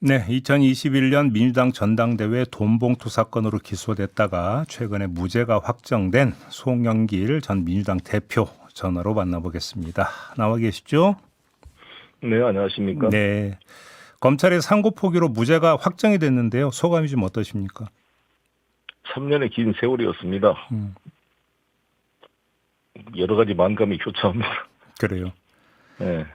네, 2021년 민주당 전당대회 돈봉투 사건으로 기소됐다가 최근에 무죄가 확정된 송영길 전 민주당 대표 전화로 만나보겠습니다. 나와 계시죠? 네, 안녕하십니까? 네. 검찰의 상고 포기로 무죄가 확정이 됐는데요. 소감이 좀 어떠십니까? 3년의 긴 세월이었습니다. 여러 가지 만감이 교차합니다. 그래요. 네.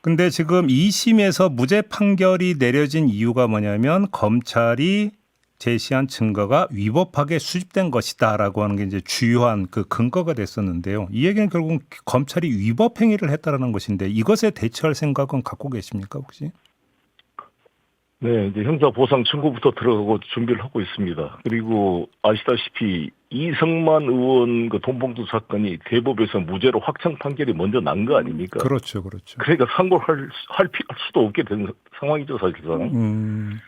근데 지금 2심에서 무죄 판결이 내려진 이유가 뭐냐면 검찰이 제시한 증거가 위법하게 수집된 것이다라고 하는 게 이제 주요한 그 근거가 됐었는데요. 이 얘기는 결국 검찰이 위법 행위를 했다라는 것인데 이것에 대처할 생각은 갖고 계십니까 혹시? 네, 이제 형사 보상 청구부터 들어가고 준비를 하고 있습니다. 그리고 아시다시피 이성만 의원 그 돈봉투 사건이 대법에서 무죄로 확정 판결이 먼저 난 거 아닙니까? 그렇죠, 그렇죠. 그러니까 상고를 할 수도 없게 된 상황이죠, 사실상.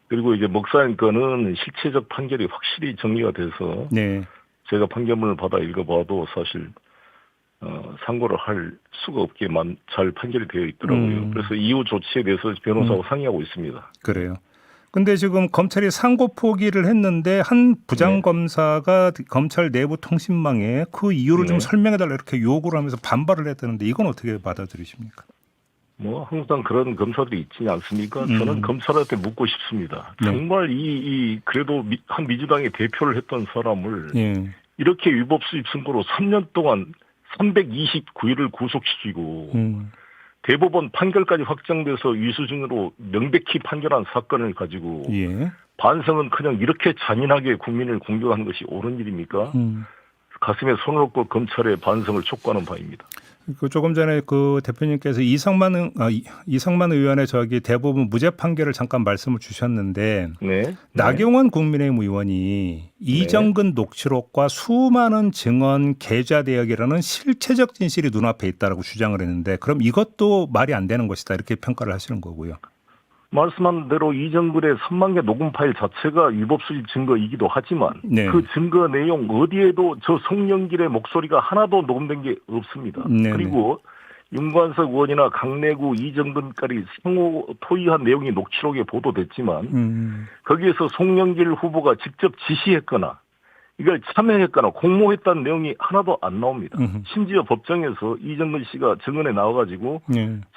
그리고 이제 목사님 거는 실체적 판결이 확실히 정리가 돼서 네. 제가 판결문을 받아 읽어봐도 사실 상고를 할 수가 없게만 잘 판결이 되어 있더라고요. 그래서 이후 조치에 대해서 변호사하고 상의하고 있습니다. 그래요. 근데 지금 검찰이 상고 포기를 했는데 한 부장검사가 검찰 내부 통신망에 그 이유를 좀 설명해달라 이렇게 요구를 하면서 반발을 했다는데 이건 어떻게 받아들이십니까? 뭐 항상 그런 검사들이 있지 않습니까? 저는 검찰한테 묻고 싶습니다. 네. 정말 그래도 한 민주당의 대표를 했던 사람을 이렇게 위법 수입 선고로 3년 동안 329일을 구속시키고 대법원 판결까지 확정돼서 위수준으로 명백히 판결한 사건을 가지고 반성은 그냥 이렇게 잔인하게 국민을 공격하는 것이 옳은 일입니까? 가슴에 손을 얹고 검찰의 반성을 촉구하는 바입니다. 그 조금 전에 그 대표님께서 이성만 의원의 대법원 무죄 판결을 잠깐 말씀을 주셨는데 나경원 국민의힘 의원이 이정근 녹취록과 수많은 증언 계좌 대역이라는 실체적 진실이 눈앞에 있다라고 주장을 했는데 그럼 이것도 말이 안 되는 것이다 이렇게 평가를 하시는 거고요. 말씀한 대로 이정근의 3만 개 녹음 파일 자체가 위법 수집 증거이기도 하지만 그 증거 내용 어디에도 저 송영길의 목소리가 하나도 녹음된 게 없습니다. 그리고 윤관석 의원이나 강내구 이정근까지 상호 토의한 내용이 녹취록에 보도됐지만 거기에서 송영길 후보가 직접 지시했거나 이걸 참여했거나 공모했다는 내용이 하나도 안 나옵니다. 심지어 법정에서 이정근 씨가 증언에 나와가지고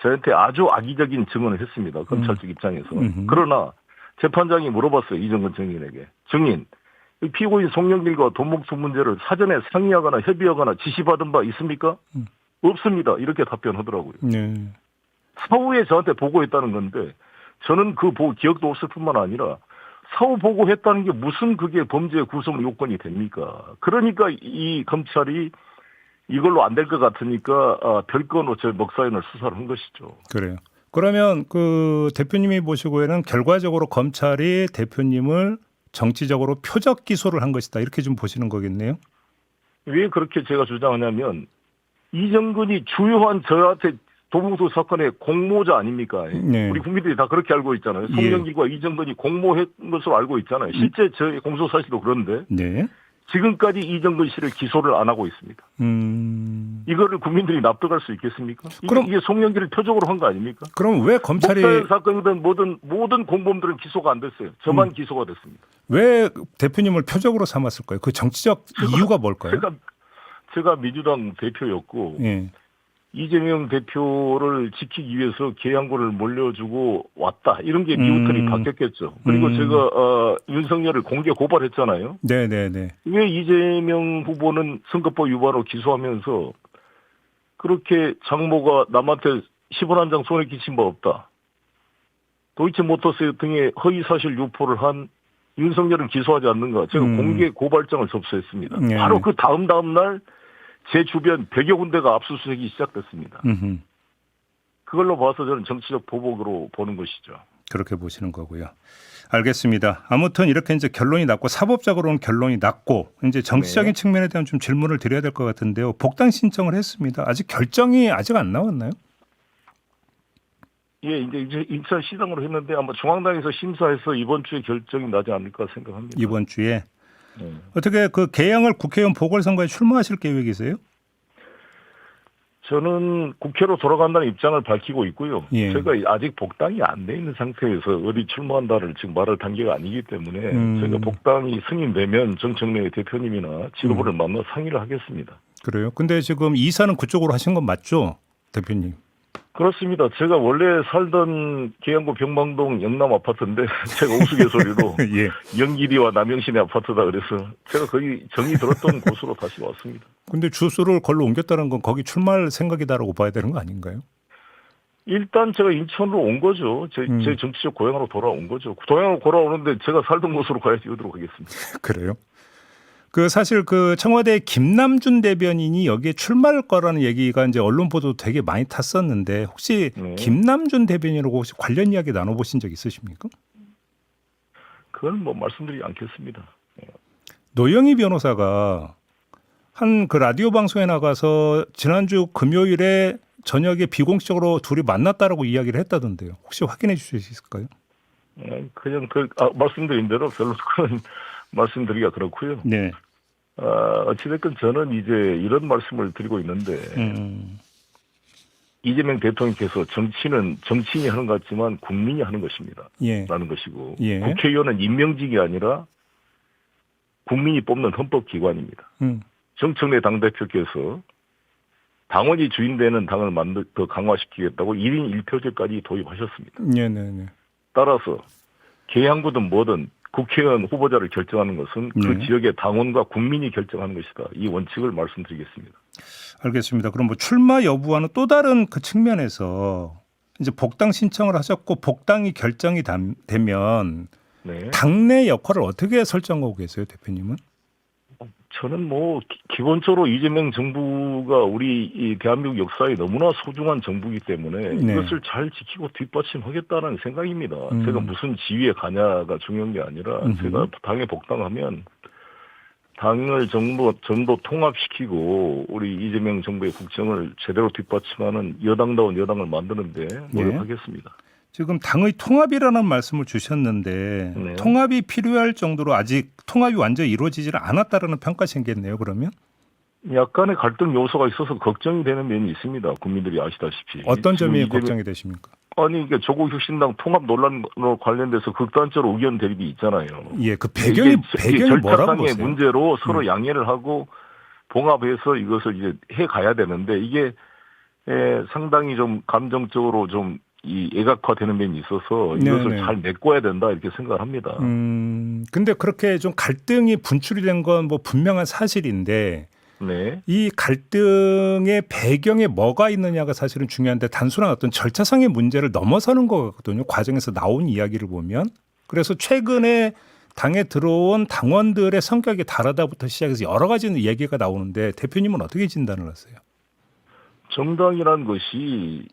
저한테 아주 악의적인 증언을 했습니다. 검찰 측 입장에서. 그러나 재판장이 물어봤어요. 이정근 증인에게. 증인, 피고인 송영길과 돈봉투 문제를 사전에 상의하거나 협의하거나 지시받은 바 있습니까? 없습니다. 이렇게 답변하더라고요. 사후에 저한테 보고했다는 건데 저는 그 기억도 없을 뿐만 아니라 사후 보고했다는 게 무슨 그게 범죄 구성 요건이 됩니까? 그러니까 이 검찰이 이걸로 안 될 것 같으니까 별건으로 저 목사인을 수사를 한 것이죠. 그래요. 그러면 그 대표님이 보시기에는 결과적으로 검찰이 대표님을 정치적으로 표적 기소를 한 것이다 이렇게 좀 보시는 거겠네요. 왜 그렇게 제가 주장하냐면 이정근이 주요한 저한테 돈봉투 사건의 공모자 아닙니까? 우리 국민들이 다 그렇게 알고 있잖아요. 송영길과 이정근이 공모한 것으로 알고 있잖아요. 실제 저희 공소 사실도 그런데 지금까지 이정근 씨를 기소를 안 하고 있습니다. 이거를 국민들이 납득할 수 있겠습니까? 이게 송영길을 표적으로 한 거 아닙니까? 그럼 왜 검찰이 목사의 사건이든 모든 공범들은 기소가 안 됐어요. 저만 기소가 됐습니다. 왜 대표님을 표적으로 삼았을까요? 그 정치적 이유가 뭘까요? 제가 민주당 대표였고 이재명 대표를 지키기 위해서 계양군을 몰려주고 왔다. 이런 게 미우털이 바뀌었겠죠. 그리고 제가 윤석열을 공개 고발했잖아요. 왜 이재명 후보는 선거법 위반으로 기소하면서 그렇게 장모가 남한테 10원 한 장 손에 끼친 바 없다. 도이치모터스 등의 허위사실 유포를 한 윤석열을 기소하지 않는가. 제가 공개 고발장을 접수했습니다. 바로 그 다음 날 제 주변 100여 군데가 압수수색이 시작됐습니다. 그걸로 봐서 저는 정치적 보복으로 보는 것이죠. 그렇게 보시는 거고요. 알겠습니다. 아무튼 이렇게 이제 결론이 났고 사법적으로는 결론이 났고 이제 정치적인 측면에 대한 좀 질문을 드려야 될 것 같은데요. 복당 신청을 했습니다. 아직 결정이 안 나왔나요? 예, 이제 인천시장으로 했는데 아마 중앙당에서 심사해서 이번 주에 결정이 나지 않을까 생각합니다. 이번 주에? 어떻게 그 개항을 국회의원 보궐선거에 출마하실 계획이세요? 저는 국회로 돌아간다는 입장을 밝히고 있고요. 예. 제가 아직 복당이 안 돼 있는 상태에서 어디 출마한다를 지금 말할 단계가 아니기 때문에 제가 복당이 승인되면 정청래 대표님이나 지도부를 만나 상의를 하겠습니다. 그래요? 근데 지금 이사는 그쪽으로 하신 건 맞죠, 대표님? 그렇습니다. 제가 원래 살던 계양구 병방동 영남 아파트인데 제가 우스갯소리로 예. 영길이와 남영신의 아파트다 그래서 제가 거의 정이 들었던 곳으로 다시 왔습니다. 근데 주소를 걸로 옮겼다는 건 거기 출마할 생각이다라고 봐야 되는 거 아닌가요? 일단 제가 인천으로 온 거죠. 제 정치적 고향으로 돌아온 거죠. 고향으로 돌아오는데 제가 살던 곳으로 가야지 어디로 가겠습니다. 그래요? 그 사실 그 청와대 김남준 대변인이 여기에 출마할 거라는 얘기가 이제 언론 보도 되게 많이 탔었는데 혹시 네. 김남준 대변인하고 혹시 관련 이야기 나눠보신 적 있으십니까? 그건 뭐 말씀드리지 않겠습니다. 노영희 변호사가 한 그 라디오 방송에 나가서 지난주 금요일에 저녁에 비공식적으로 둘이 만났다라고 이야기를 했다던데요. 혹시 확인해 주실 수 있을까요? 그냥 말씀드린 대로 별로 그런 말씀드리기가 그렇고요. 네. 어찌됐건 저는 이제 이런 말씀을 드리고 있는데 이재명 대통령께서 정치는 정치인이 하는 것 같지만 국민이 하는 것입니다. 예. 라는 것이고 예. 국회의원은 임명직이 아니라 국민이 뽑는 헌법기관입니다. 정청래 당대표께서 당원이 주인되는 당을 더 강화시키겠다고 1인 1표제까지 도입하셨습니다. 네네네. 따라서 계양구든 뭐든 국회의원 후보자를 결정하는 것은 그 지역의 당원과 국민이 결정하는 것이다. 이 원칙을 말씀드리겠습니다. 알겠습니다. 그럼 뭐 출마 여부와는 또 다른 그 측면에서 이제 복당 신청을 하셨고 복당이 결정이 되면 네. 당내 역할을 어떻게 설정하고 계세요, 대표님은? 저는 뭐 기본적으로 이재명 정부가 우리 이 대한민국 역사에 너무나 소중한 정부이기 때문에 네. 이것을 잘 지키고 뒷받침하겠다는 생각입니다. 제가 무슨 지위에 가냐가 중요한 게 아니라 제가 당에 복당하면 당을 전부 통합시키고 우리 이재명 정부의 국정을 제대로 뒷받침하는 여당다운 여당을 만드는데 노력하겠습니다. 지금 당의 통합이라는 말씀을 주셨는데 네. 통합이 필요할 정도로 아직 통합이 완전히 이루어지지는 않았다라는 평가신겠네요. 그러면? 약간의 갈등 요소가 있어서 걱정이 되는 면이 있습니다. 국민들이 아시다시피. 어떤 점이 걱정이 되십니까? 아니, 이게 조국혁신당 통합 논란으로 관련돼서 극단적으로 의견 대립이 있잖아요. 예, 그 배경이 뭐라고 보세요? 절차상의 문제로 서로 양해를 하고 봉합해서 이것을 이제 해 가야 되는데 이게 상당히 좀 감정적으로 좀 이 애각화되는 면이 있어서 이것을 잘 메꿔야 된다 이렇게 생각을 합니다. 근데 그렇게 좀 갈등이 분출이 된 건 뭐 분명한 사실인데 네. 이 갈등의 배경에 뭐가 있느냐가 사실은 중요한데 단순한 어떤 절차상의 문제를 넘어서는 거거든요. 과정에서 나온 이야기를 보면. 그래서 최근에 당에 들어온 당원들의 성격이 다르다부터 시작해서 여러 가지 얘기가 나오는데 대표님은 어떻게 진단을 하세요? 정당이라는 것이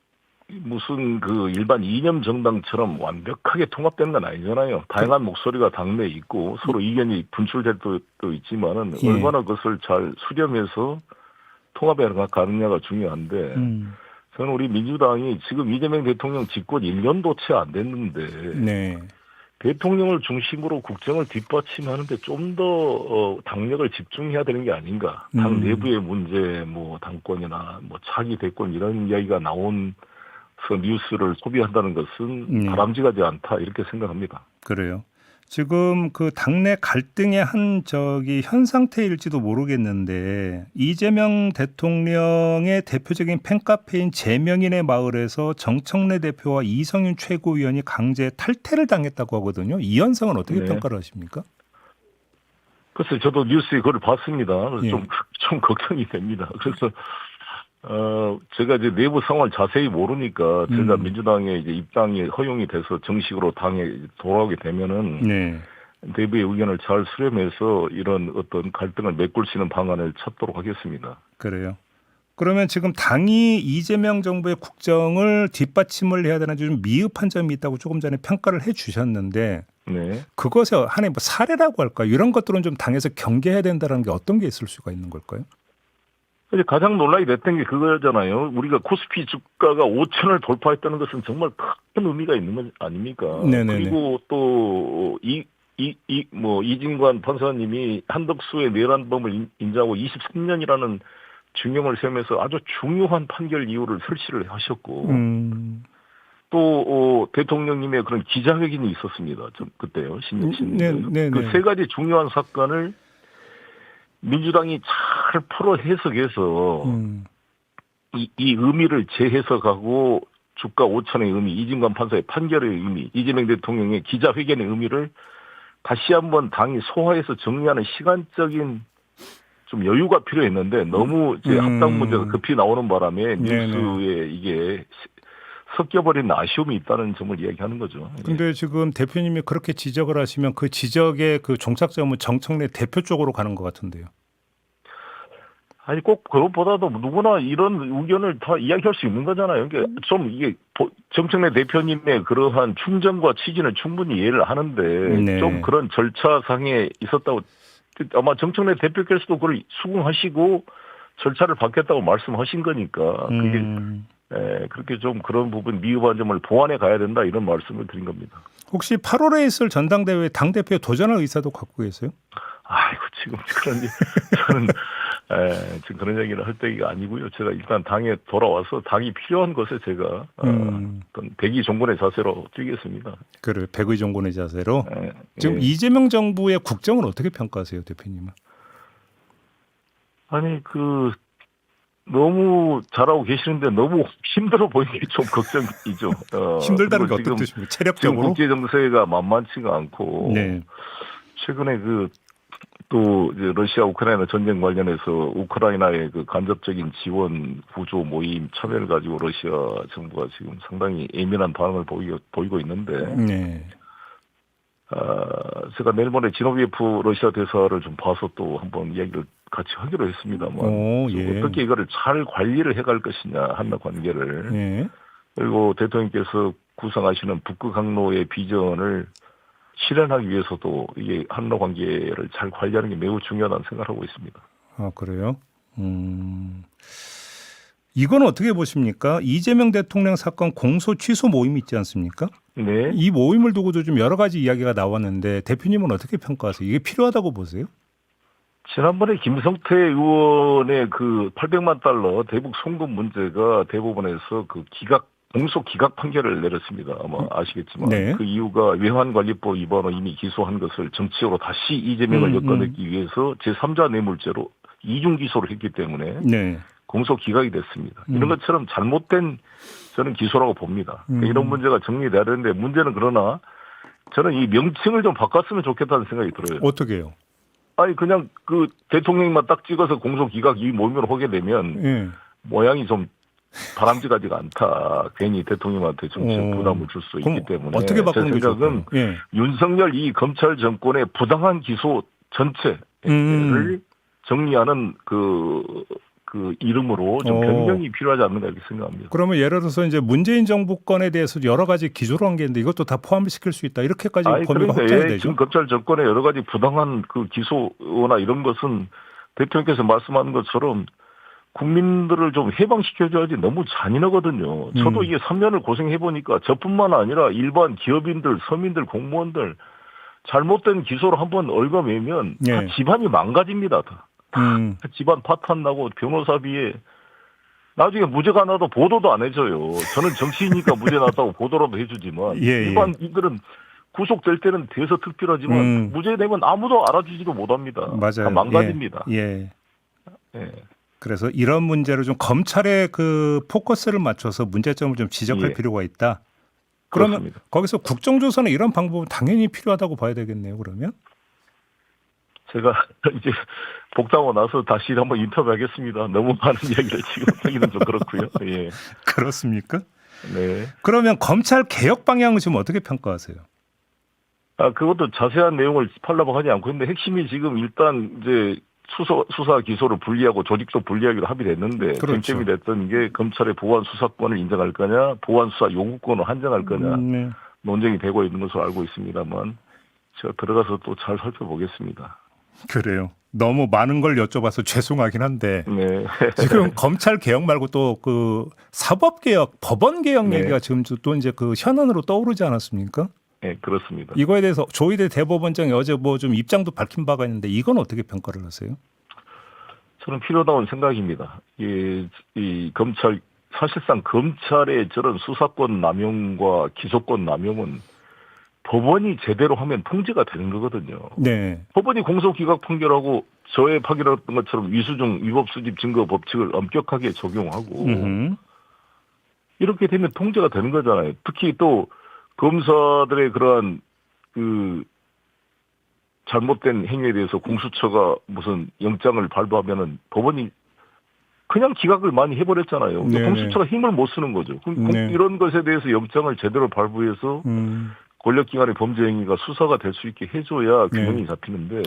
무슨 그 일반 이념 정당처럼 완벽하게 통합되는 건 아니잖아요. 다양한 목소리가 당내에 있고 서로 이견이 분출될 때도 있지만은 얼마나 그것을 잘 수렴해서 통합해 가느냐가 중요한데 저는 우리 민주당이 지금 이재명 대통령 집권 1년도 채 안 됐는데 대통령을 중심으로 국정을 뒷받침하는데 좀 더 당력을 집중해야 되는 게 아닌가. 당 내부의 문제, 뭐 당권이나 뭐 차기 대권 이런 이야기가 나온 뉴스를 소비한다는 것은 바람직하지 않다 이렇게 생각합니다. 그래요. 지금 그 당내 갈등의 현 상태일지도 모르겠는데 이재명 대통령의 대표적인 팬카페인 제명인의 마을에서 정청래 대표와 이성윤 최고위원이 강제 탈퇴를 당했다고 하거든요. 이 현상은 어떻게 평가를 하십니까? 글쎄 저도 뉴스에 그걸 봤습니다. 좀 걱정이 됩니다. 그래서 제가 이제 내부 상황을 자세히 모르니까 제가 민주당의 이제 입당이 허용이 돼서 정식으로 당에 돌아오게 되면은 내부의 의견을 잘 수렴해서 이런 어떤 갈등을 메꿀 수 있는 방안을 찾도록 하겠습니다. 그래요. 그러면 지금 당이 이재명 정부의 국정을 뒷받침을 해야 되는 좀 미흡한 점이 있다고 조금 전에 평가를 해 주셨는데 그것에 하나의 뭐 사례라고 할까요? 이런 것들은 좀 당에서 경계해야 된다는 게 어떤 게 있을 수가 있는 걸까요? 가장 논란이 됐던 게 그거잖아요. 우리가 코스피 주가가 5천을 돌파했다는 것은 정말 큰 의미가 있는 것 아닙니까? 그리고 또 이진관 판사님이 한덕수의 내란범을 인정하고 23년이라는 중형을 세우면서 아주 중요한 판결 이유를 설치를 하셨고 또 대통령님의 그런 기자회견이 있었습니다. 좀 그때요. 그 세 가지 중요한 사건을 민주당이 잘 풀어 해석해서 이 의미를 재해석하고 주가 5천의 의미, 이진관 판사의 판결의 의미, 이재명 대통령의 기자회견의 의미를 다시 한번 당이 소화해서 정리하는 시간적인 좀 여유가 필요했는데 너무 이제 합당 문제가 급히 나오는 바람에 뉴스에 이게 섞여버린 아쉬움이 있다는 점을 이야기하는 거죠. 그런데 지금 대표님이 그렇게 지적을 하시면 그 지적의 그 종착점은 정청래 대표 쪽으로 가는 것 같은데요. 아니 꼭 그것보다도 누구나 이런 의견을 다 이야기할 수 있는 거잖아요. 그러니까 좀 이게 정청래 대표님의 그러한 충정과 취지는 충분히 이해를 하는데 좀 그런 절차상에 있었다고 아마 정청래 대표께서도 그걸 수긍하시고 절차를 받겠다고 말씀하신 거니까 그게 그렇게 좀 그런 부분 미흡한 점을 보완해 가야 된다 이런 말씀을 드린 겁니다. 혹시 8월에 있을 전당대회 당대표 도전할 의사도 갖고 계세요? 아이고 지금 저는 지금 그런 얘기를 할 때가 아니고요. 제가 일단 당에 돌아와서 당이 필요한 것에 제가 어떤 백의 종군의 자세로 뛰겠습니다. 그래, 백의 종군의 자세로. 지금 이재명 정부의 국정을 어떻게 평가하세요, 대표님은? 아니 너무 잘하고 계시는데 너무 힘들어 보이는 게 좀 걱정이죠. 힘들다는 게 어떤 뜻입니까? 체력적으로? 지금 국제 정세가 만만치가 않고 최근에 또 이제 러시아 우크라이나 전쟁 관련해서 우크라이나의 그 간접적인 지원 구조 모임 참여를 가지고 러시아 정부가 지금 상당히 예민한 반응을 보이고 있는데 제가 내일 모레 지노비에프 러시아 대사를 좀 봐서 또 한번 이야기를 같이 하기로 했습니다만 어떻게 이거를 잘 관리를 해갈 것이냐 한미 관계를 그리고 대통령께서 구상하시는 북극 항로의 비전을 실현하기 위해서도 이게 한미 관계를 잘 관리하는 게 매우 중요하다는 생각을 하고 있습니다. 아 그래요? 이건 어떻게 보십니까? 이재명 대통령 사건 공소 취소 모임이 있지 않습니까? 네. 이 모임을 두고도 좀 여러 가지 이야기가 나왔는데 대표님은 어떻게 평가하세요? 이게 필요하다고 보세요? 지난번에 김성태 의원의 그 800만 달러 대북 송금 문제가 대법원에서 그 공소 기각 판결을 내렸습니다. 아마 아시겠지만 그 이유가 외환관리법 위반으로 이미 기소한 것을 정치적으로 다시 이재명을 엮어내기 위해서 제3자 뇌물죄로 이중 기소를 했기 때문에 공소 기각이 됐습니다. 이런 것처럼 잘못된 저는 기소라고 봅니다. 이런 문제가 정리돼야 되는데 문제는 그러나 저는 이 명칭을 좀 바꿨으면 좋겠다는 생각이 들어요. 어떻게 해요? 아니 그냥 그 대통령만 딱 찍어서 공소 기각 이 모임으로 하게 되면 모양이 좀 바람직하지가 않다. 괜히 대통령한테 정치적 부담을 줄 수 있기 때문에 어떻게 바꾸는 게 생각은 윤석열 이 검찰 정권의 부당한 기소 전체를 정리하는 그 이름으로 좀 변경이 필요하지 않는가 이렇게 생각합니다. 그러면 예를 들어서 이제 문재인 정부권에 대해서 여러 가지 기소를 한 게 있는데 이것도 다 포함시킬 수 있다. 이렇게까지 범위가 확장이 되죠. 지금 검찰 정권의 여러 가지 부당한 그 기소나 이런 것은 대통령께서 말씀하는 것처럼 국민들을 좀 해방시켜줘야지 너무 잔인하거든요. 저도 이게 3년을 고생해보니까 저뿐만 아니라 일반 기업인들, 서민들, 공무원들 잘못된 기소로 한번 얽어매면 다 집안이 망가집니다. 집안 파탄 나고 변호사비에 나중에 무죄가 나도 보도도 안 해줘요. 저는 정치인이니까 무죄 났다고 보도라도 해주지만 일반인들은 구속될 때는 대서특필하지만 무죄 되면 아무도 알아주지도 못합니다. 맞아요. 다 망가집니다. 그래서 이런 문제를 좀 검찰의 그 포커스를 맞춰서 문제점을 좀 지적할 필요가 있다. 그러면 그렇습니다. 거기서 국정조사는 이런 방법은 당연히 필요하다고 봐야 되겠네요. 그러면 제가 이제 복당하고 나서 다시 한번 인터뷰하겠습니다. 너무 많은 이야기를 지금 하기는 좀 그렇고요. 그렇습니까? 네. 그러면 검찰 개혁 방향은 지금 어떻게 평가하세요? 그것도 자세한 내용을 팔라고 하지 않고 있는데 핵심이 지금 일단 이제 수사 기소를 분리하고 조직도 분리하기로 합의됐는데 쟁점이 됐던 게 검찰의 보안 수사권을 인정할 거냐, 보안 수사 요구권을 한정할 거냐 논쟁이 되고 있는 것으로 알고 있습니다만 제가 들어가서 또 잘 살펴보겠습니다. 그래요. 너무 많은 걸 여쭤봐서 죄송하긴 한데 지금 검찰 개혁 말고 또 그 사법 개혁, 법원 개혁 얘기가 지금 또 이제 그 현안으로 떠오르지 않았습니까? 네, 그렇습니다. 이거에 대해서 조희대 대법원장이 어제 뭐 좀 입장도 밝힌 바가 있는데 이건 어떻게 평가를 하세요? 저는 필요하다고 생각입니다. 이 검찰, 사실상 검찰의 저런 수사권 남용과 기소권 남용은 법원이 제대로 하면 통제가 되는 거거든요. 네. 법원이 공소기각 판결하고 저에 판결했던 것처럼 위수중 위법 수집 증거 법칙을 엄격하게 적용하고 이렇게 되면 통제가 되는 거잖아요. 특히 또 검사들의 그러한 그 잘못된 행위에 대해서 공수처가 무슨 영장을 발부하면은 법원이 그냥 기각을 많이 해버렸잖아요. 공수처가 힘을 못 쓰는 거죠. 이런 것에 대해서 영장을 제대로 발부해서 권력기관의 범죄 행위가 수사가 될 수 있게 해줘야 균형이 잡히는데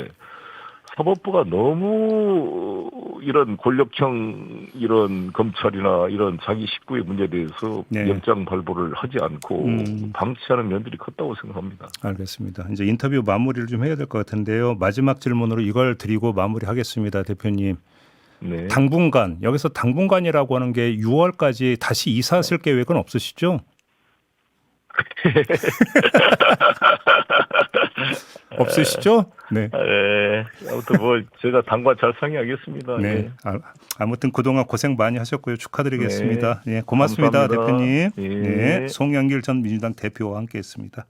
사법부가 너무 이런 권력형 이런 검찰이나 이런 자기 식구의 문제에 대해서 영장 발부를 하지 않고 방치하는 면들이 컸다고 생각합니다. 알겠습니다. 이제 인터뷰 마무리를 좀 해야 될 것 같은데요. 마지막 질문으로 이걸 드리고 마무리하겠습니다, 대표님. 네. 당분간, 여기서 당분간이라고 하는 게 6월까지 다시 이사하실 계획은 없으시죠? 없으시죠? 네. 네. 아무튼 뭐 제가 당과 잘 상의하겠습니다. 네. 네. 아무튼 그동안 고생 많이 하셨고요. 축하드리겠습니다. 네. 고맙습니다, 감사합니다. 대표님. 네. 네. 송영길 전 민주당 대표와 함께했습니다.